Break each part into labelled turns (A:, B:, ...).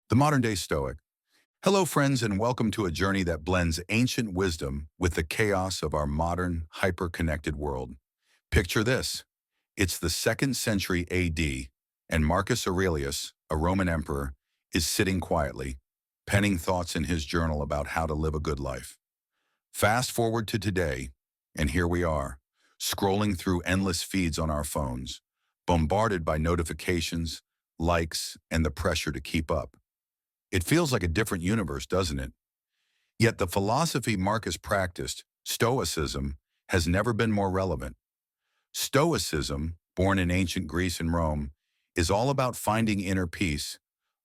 A: The modern-day Stoic. Hello, friends, and welcome to a journey that blends ancient wisdom with the chaos of our modern, hyper-connected world. Picture this. It's the 2nd century AD, and Marcus Aurelius, a Roman emperor, is sitting quietly, penning thoughts in his journal about how to live a good life. Fast forward to today, and here we are, scrolling through endless feeds on our phones, bombarded by notifications, likes, and the pressure to keep up. It feels like a different universe, doesn't it? Yet the philosophy Marcus practiced, Stoicism, has never been more relevant. Stoicism, born in ancient Greece and Rome, is all about finding inner peace,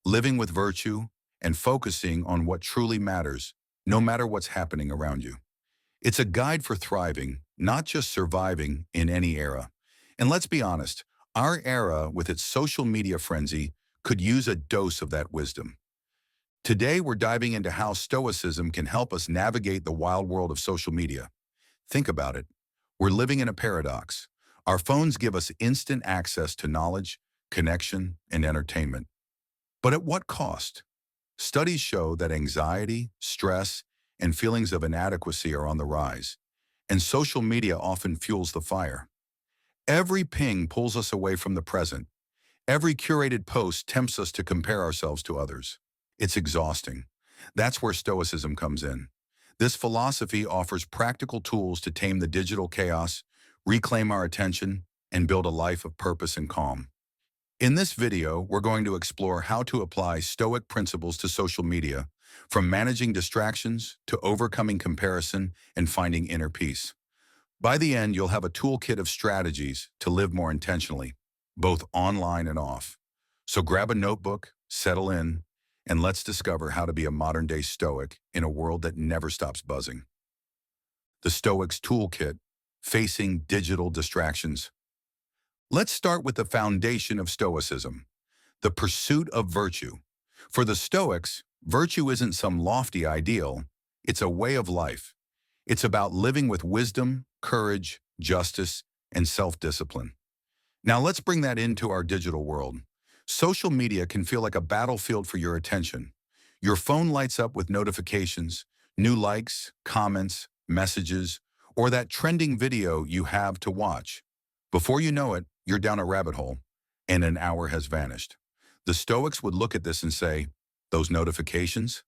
A: living with virtue, and focusing on what truly matters, no matter what's happening around you. It's a guide for thriving, not just surviving in any era. And let's be honest, our era, with its social media frenzy, could use a dose of that wisdom. Today, we're diving into how Stoicism can help us navigate the wild world of social media. Think about it. We're living in a paradox. Our phones give us instant access to knowledge, connection, and entertainment. But at what cost? Studies show that anxiety, stress, and feelings of inadequacy are on the rise, and social media often fuels the fire. Every ping pulls us away from the present. Every curated post tempts us to compare ourselves to others. It's exhausting. That's where Stoicism comes in. This philosophy offers practical tools to tame the digital chaos, reclaim our attention, and build a life of purpose and calm. In this video, we're going to explore how to apply Stoic principles to social media, from managing distractions to overcoming comparison and finding inner peace. By the end, you'll have a toolkit of strategies to live more intentionally, both online and off. So grab a notebook, settle in, and let's discover how to be a modern-day Stoic in a world that never stops buzzing. The Stoics Toolkit, Facing Digital Distractions. Let's start with the foundation of Stoicism, the pursuit of virtue. For the Stoics, virtue isn't some lofty ideal, it's a way of life. It's about living with wisdom, courage, justice, and self-discipline. Now let's bring that into our digital world. Social media can feel like a battlefield for your attention. Your phone lights up with notifications, new likes, comments, messages, or that trending video you have to watch. Before you know it, you're down a rabbit hole, and an hour has vanished. The Stoics would look at this and say, those notifications,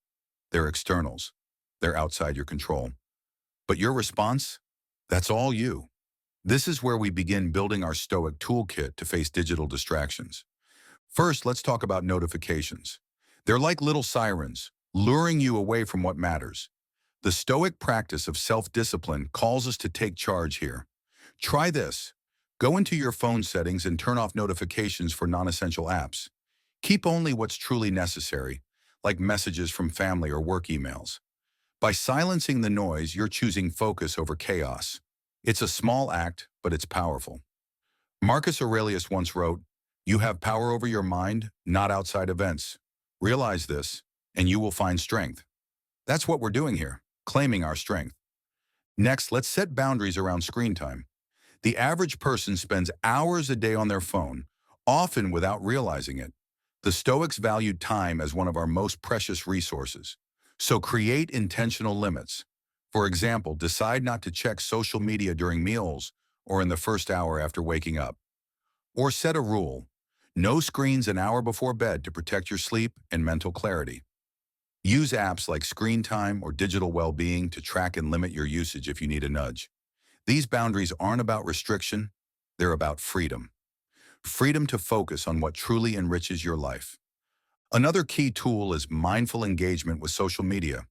A: they're externals. They're outside your control. But your response? That's all you. This is where we begin building our Stoic toolkit to face digital distractions. First, let's talk about notifications. They're like little sirens, luring you away from what matters. The Stoic practice of self-discipline calls us to take charge here. Try this. Go into your phone settings and turn off notifications for non-essential apps. Keep only what's truly necessary, like messages from family or work emails. By silencing the noise, you're choosing focus over chaos. It's a small act, but it's powerful. Marcus Aurelius once wrote, "You have power over your mind, not outside events. Realize this, and you will find strength." That's what we're doing here, claiming our strength. Next, let's set boundaries around screen time. The average person spends hours a day on their phone, often without realizing it. The Stoics valued time as one of our most precious resources. So create intentional limits. For example, decide not to check social media during meals or in the first hour after waking up. Or set a rule. No screens an hour before bed to protect your sleep and mental clarity. Use apps like Screen Time or Digital Well-being to track and limit your usage if you need a nudge. These boundaries aren't about restriction, they're about freedom. Freedom to focus on what truly enriches your life. Another key tool is mindful engagement with social media.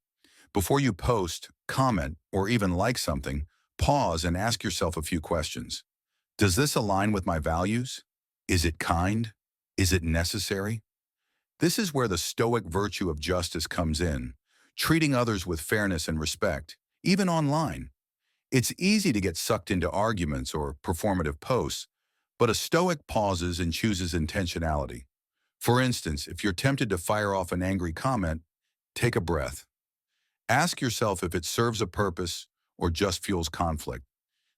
A: Before you post, comment, or even like something, pause and ask yourself a few questions. Does this align with my values? Is it kind? Is it necessary? This is where the Stoic virtue of justice comes in, treating others with fairness and respect, even online. It's easy to get sucked into arguments or performative posts, but a Stoic pauses and chooses intentionality. For instance, if you're tempted to fire off an angry comment, take a breath. Ask yourself if it serves a purpose or just fuels conflict.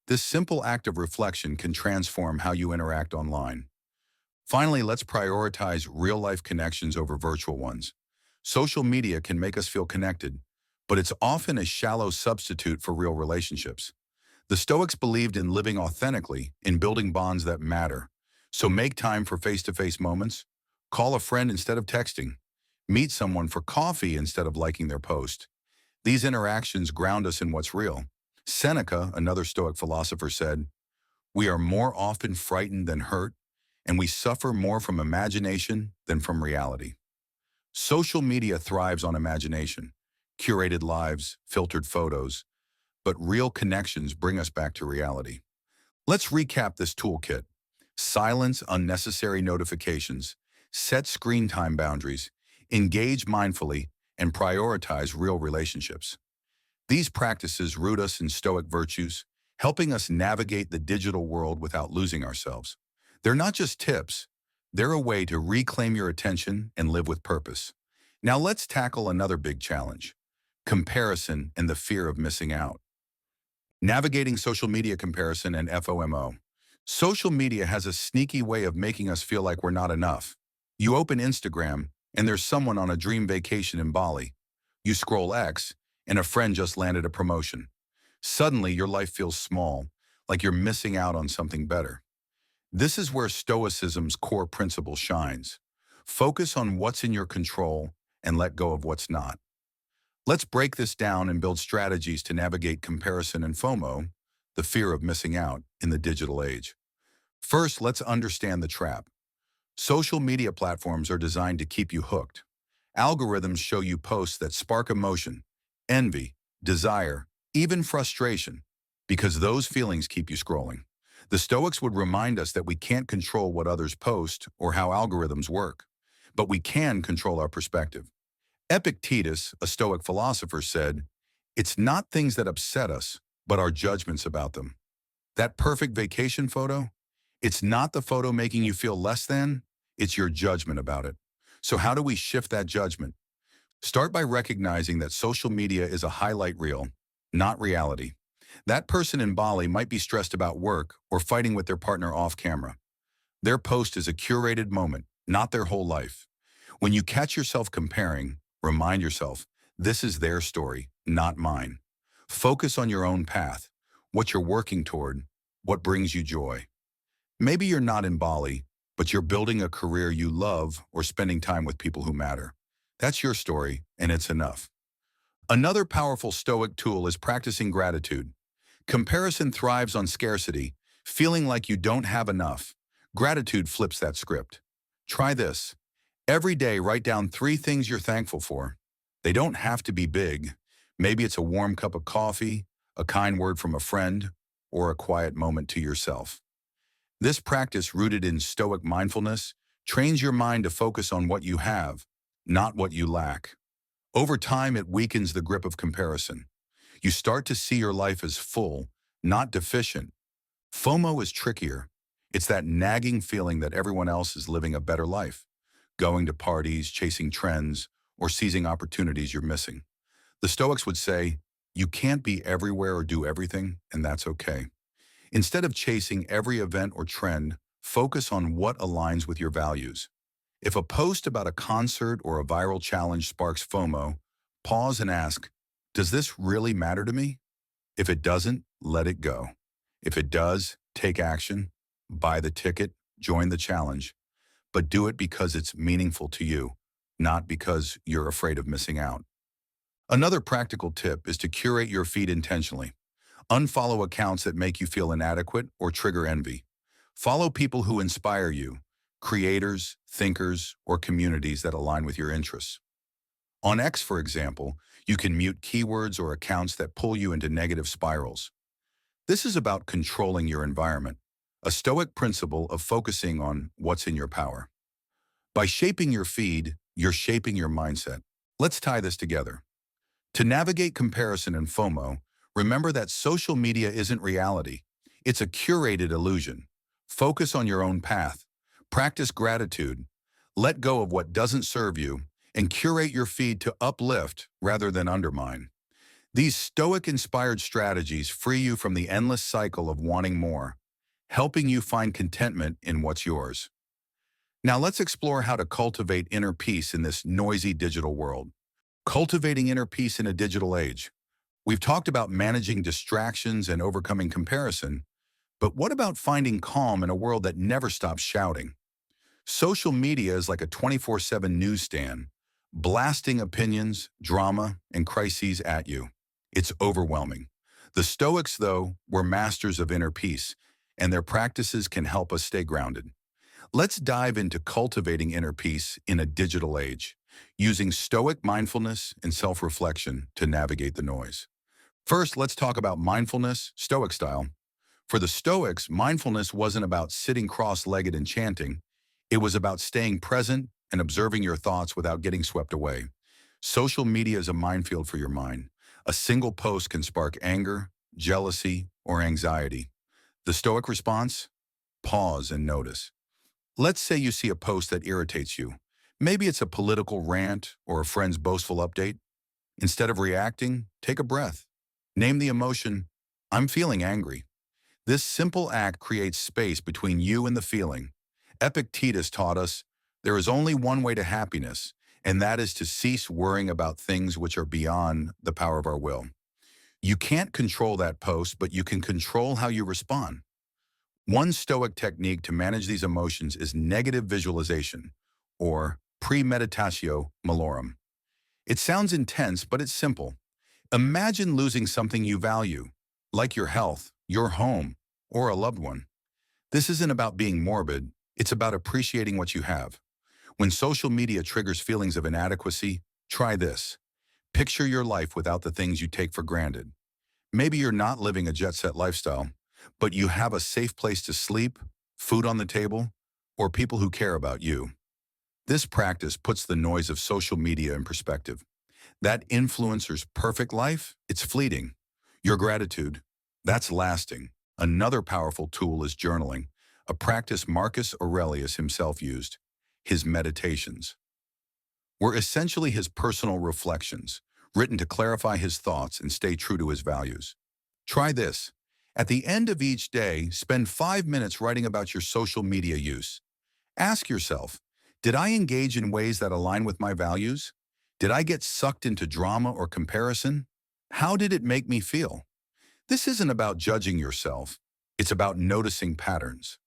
A: This simple act of reflection can transform how you interact online. Finally, let's prioritize real-life connections over virtual ones. Social media can make us feel connected, but it's often a shallow substitute for real relationships. The Stoics believed in living authentically, in building bonds that matter. So make time for face-to-face moments, call a friend instead of texting, meet someone for coffee instead of liking their post. These interactions ground us in what's real. Seneca, another Stoic philosopher, said, "We are more often frightened than hurt, and we suffer more from imagination than from reality." Social media thrives on imagination, curated lives, filtered photos, but real connections bring us back to reality. Let's recap this toolkit. Silence unnecessary notifications, set screen time boundaries, engage mindfully, and prioritize real relationships. These practices root us in Stoic virtues, helping us navigate the digital world without losing ourselves. They're not just tips, they're a way to reclaim your attention and live with purpose. Now let's tackle another big challenge: comparison and the fear of missing out. Navigating social media comparison and FOMO. Social media has a sneaky way of making us feel like we're not enough. You open Instagram, and there's someone on a dream vacation in Bali. You scroll X, and a friend just landed a promotion. Suddenly, your life feels small, like you're missing out on something better. This is where Stoicism's core principle shines. Focus on what's in your control and let go of what's not. Let's break this down and build strategies to navigate comparison and FOMO, the fear of missing out, in the digital age. First, let's understand the trap. Social media platforms are designed to keep you hooked. Algorithms show you posts that spark emotion, envy, desire, even frustration, because those feelings keep you scrolling. The Stoics would remind us that we can't control what others post or how algorithms work, but we can control our perspective. Epictetus, a Stoic philosopher, said, "It's not things that upset us, but our judgments about them." That perfect vacation photo? It's not the photo making you feel less than, it's your judgment about it. So how do we shift that judgment? Start by recognizing that social media is a highlight reel, not reality. That person in Bali might be stressed about work or fighting with their partner off camera. Their post is a curated moment, not their whole life. When you catch yourself comparing, remind yourself, this is their story, not mine. Focus on your own path, what you're working toward, what brings you joy. Maybe you're not in Bali, but you're building a career you love or spending time with people who matter. That's your story, and it's enough. Another powerful Stoic tool is practicing gratitude. Comparison thrives on scarcity, feeling like you don't have enough. Gratitude flips that script. Try this. Every day, write down 3 things you're thankful for. They don't have to be big. Maybe it's a warm cup of coffee, a kind word from a friend, or a quiet moment to yourself. This practice, rooted in Stoic mindfulness, trains your mind to focus on what you have, not what you lack. Over time, it weakens the grip of comparison. You start to see your life as full, not deficient. FOMO is trickier. It's that nagging feeling that everyone else is living a better life, going to parties, chasing trends, or seizing opportunities you're missing. The Stoics would say, you can't be everywhere or do everything, and that's okay. Instead of chasing every event or trend, focus on what aligns with your values. If a post about a concert or a viral challenge sparks FOMO, pause and ask, does this really matter to me? If it doesn't, let it go. If it does, take action, buy the ticket, join the challenge, but do it because it's meaningful to you, not because you're afraid of missing out. Another practical tip is to curate your feed intentionally. Unfollow accounts that make you feel inadequate or trigger envy. Follow people who inspire you, creators, thinkers, or communities that align with your interests. On X, for example, you can mute keywords or accounts that pull you into negative spirals. This is about controlling your environment, a Stoic principle of focusing on what's in your power. By shaping your feed, you're shaping your mindset. Let's tie this together. To navigate comparison and FOMO, remember that social media isn't reality. It's a curated illusion. Focus on your own path. Practice gratitude. Let go of what doesn't serve you, and curate your feed to uplift rather than undermine. These Stoic-inspired strategies free you from the endless cycle of wanting more, helping you find contentment in what's yours. Now let's explore how to cultivate inner peace in this noisy digital world. Cultivating inner peace in a digital age. We've talked about managing distractions and overcoming comparison, but what about finding calm in a world that never stops shouting? Social media is like a 24/7 newsstand, blasting opinions, drama, and crises at you. It's overwhelming. The Stoics, though, were masters of inner peace, and their practices can help us stay grounded. Let's dive into cultivating inner peace in a digital age, using Stoic mindfulness and self-reflection to navigate the noise. First, let's talk about mindfulness, Stoic style. For the Stoics, mindfulness wasn't about sitting cross-legged and chanting. It was about staying present and observing your thoughts without getting swept away. Social media is a minefield for your mind. A single post can spark anger, jealousy, or anxiety. The Stoic response? Pause and notice. Let's say you see a post that irritates you. Maybe it's a political rant or a friend's boastful update. Instead of reacting, take a breath. Name the emotion, I'm feeling angry. This simple act creates space between you and the feeling. Epictetus taught us there is only one way to happiness, and that is to cease worrying about things which are beyond the power of our will. You can't control that post, but you can control how you respond. One Stoic technique to manage these emotions is negative visualization, or premeditatio malorum. It sounds intense, but it's simple. Imagine losing something you value, like your health, your home, or a loved one. This isn't about being morbid, it's about appreciating what you have. When social media triggers feelings of inadequacy, try this. Picture your life without the things you take for granted. Maybe you're not living a jet-set lifestyle, but you have a safe place to sleep, food on the table, or people who care about you. This practice puts the noise of social media in perspective. That influencer's perfect life, it's fleeting. Your gratitude, that's lasting. Another powerful tool is journaling, a practice Marcus Aurelius himself used. His meditations were essentially his personal reflections, written to clarify his thoughts and stay true to his values. Try this. At the end of each day, spend 5 minutes writing about your social media use. Ask yourself, did I engage in ways that align with my values? Did I get sucked into drama or comparison? How did it make me feel? This isn't about judging yourself. It's about noticing patterns.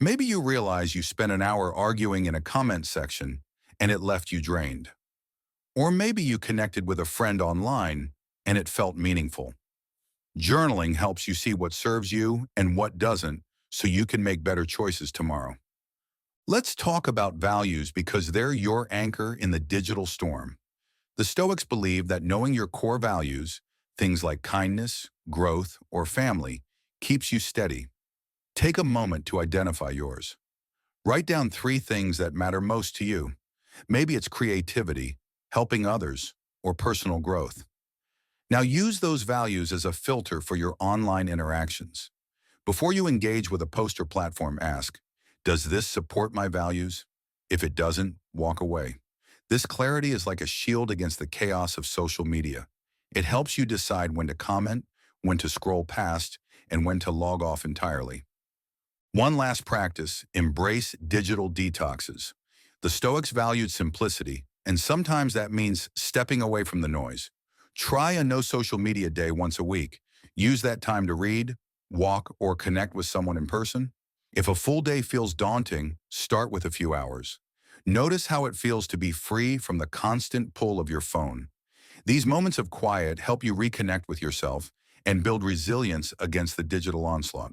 A: Maybe you realize you spent an hour arguing in a comment section and it left you drained. Or maybe you connected with a friend online and it felt meaningful. Journaling helps you see what serves you and what doesn't, so you can make better choices tomorrow. Let's talk about values because they're your anchor in the digital storm. The Stoics believe that knowing your core values, things like kindness, growth, or family, keeps you steady. Take a moment to identify yours. Write down 3 things that matter most to you. Maybe it's creativity, helping others, or personal growth. Now use those values as a filter for your online interactions. Before you engage with a post or platform, ask, does this support my values? If it doesn't, walk away. This clarity is like a shield against the chaos of social media. It helps you decide when to comment, when to scroll past, and when to log off entirely. One last practice, embrace digital detoxes. The Stoics valued simplicity, and sometimes that means stepping away from the noise. Try a no social media day once a week. Use that time to read, walk, or connect with someone in person. If a full day feels daunting, start with a few hours. Notice how it feels to be free from the constant pull of your phone. These moments of quiet help you reconnect with yourself and build resilience against the digital onslaught.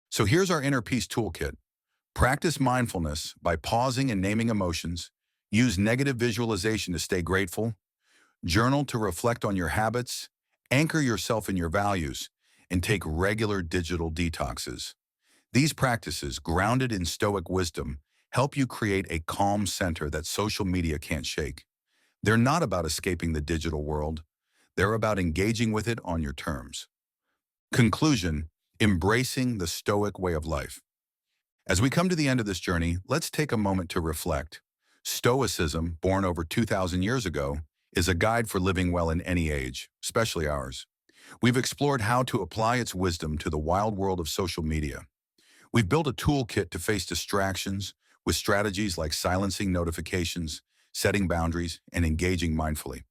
A: So here's our inner peace toolkit. Practice mindfulness by pausing and naming emotions. Use negative visualization to stay grateful. Journal to reflect on your habits. Anchor yourself in your values. And take regular digital detoxes. These practices, grounded in Stoic wisdom, help you create a calm center that social media can't shake. They're not about escaping the digital world. They're about engaging with it on your terms. Conclusion, embracing the Stoic way of life. As we come to the end of this journey, let's take a moment to reflect. Stoicism, born over 2,000 years ago, is a guide for living well in any age, especially ours. We've explored how to apply its wisdom to the wild world of social media. We've built a toolkit to face distractions, with strategies like silencing notifications, setting boundaries, and engaging mindfully.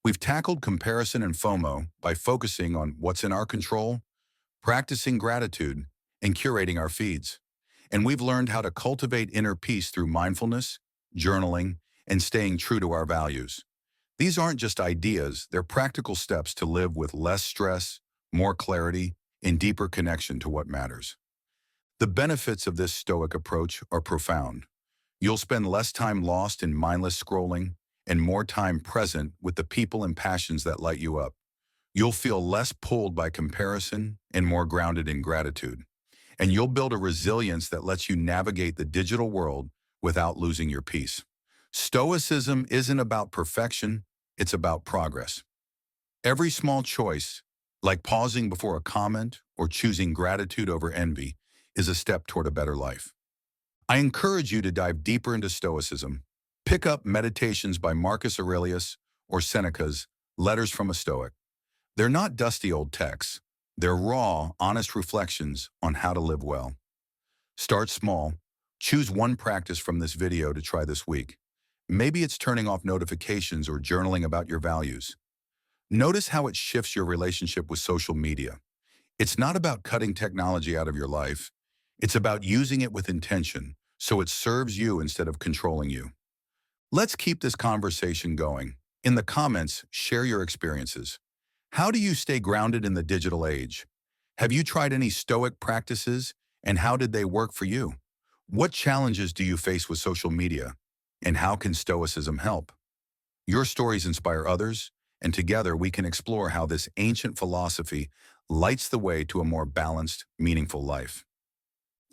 A: We've tackled comparison and FOMO by focusing on what's in our control, practicing gratitude, and curating our feeds. And we've learned how to cultivate inner peace through mindfulness, journaling, and staying true to our values. These aren't just ideas, they're practical steps to live with less stress, more clarity, and deeper connection to what matters. The benefits of this Stoic approach are profound. You'll spend less time lost in mindless scrolling and more time present with the people and passions that light you up. You'll feel less pulled by comparison and more grounded in gratitude. And you'll build a resilience that lets you navigate the digital world without losing your peace. Stoicism isn't about perfection, it's about progress. Every small choice, like pausing before a comment or choosing gratitude over envy, is a step toward a better life. I encourage you to dive deeper into Stoicism. Pick up Meditations by Marcus Aurelius or Seneca's Letters from a Stoic. They're not dusty old texts. They're raw, honest reflections on how to live well. Start small. Choose one practice from this video to try this week. Maybe it's turning off notifications or journaling about your values. Notice how it shifts your relationship with social media. It's not about cutting technology out of your life. It's about using it with intention, so it serves you instead of controlling you. Let's keep this conversation going. In the comments, share your experiences. How do you stay grounded in the digital age? Have you tried any Stoic practices, and how did they work for you? What challenges do you face with social media, and how can Stoicism help? Your stories inspire others, and together we can explore how this ancient philosophy lights the way to a more balanced, meaningful life.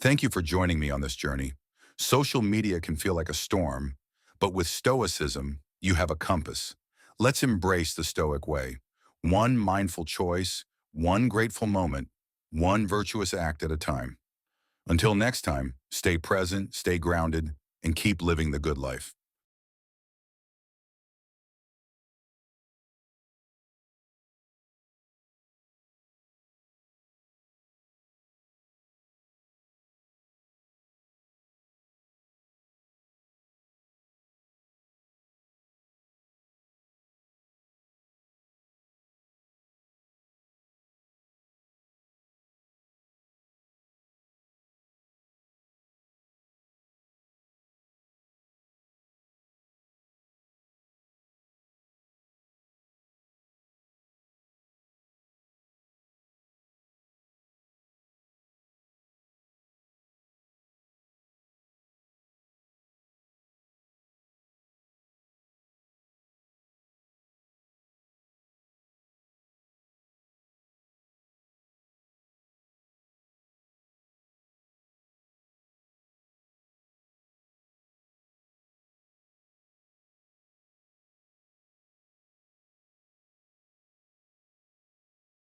A: Thank you for joining me on this journey. Social media can feel like a storm, but with Stoicism, you have a compass. Let's embrace the Stoic way. One mindful choice, one grateful moment, one virtuous act at a time. Until next time, stay present, stay grounded, and keep living the good life.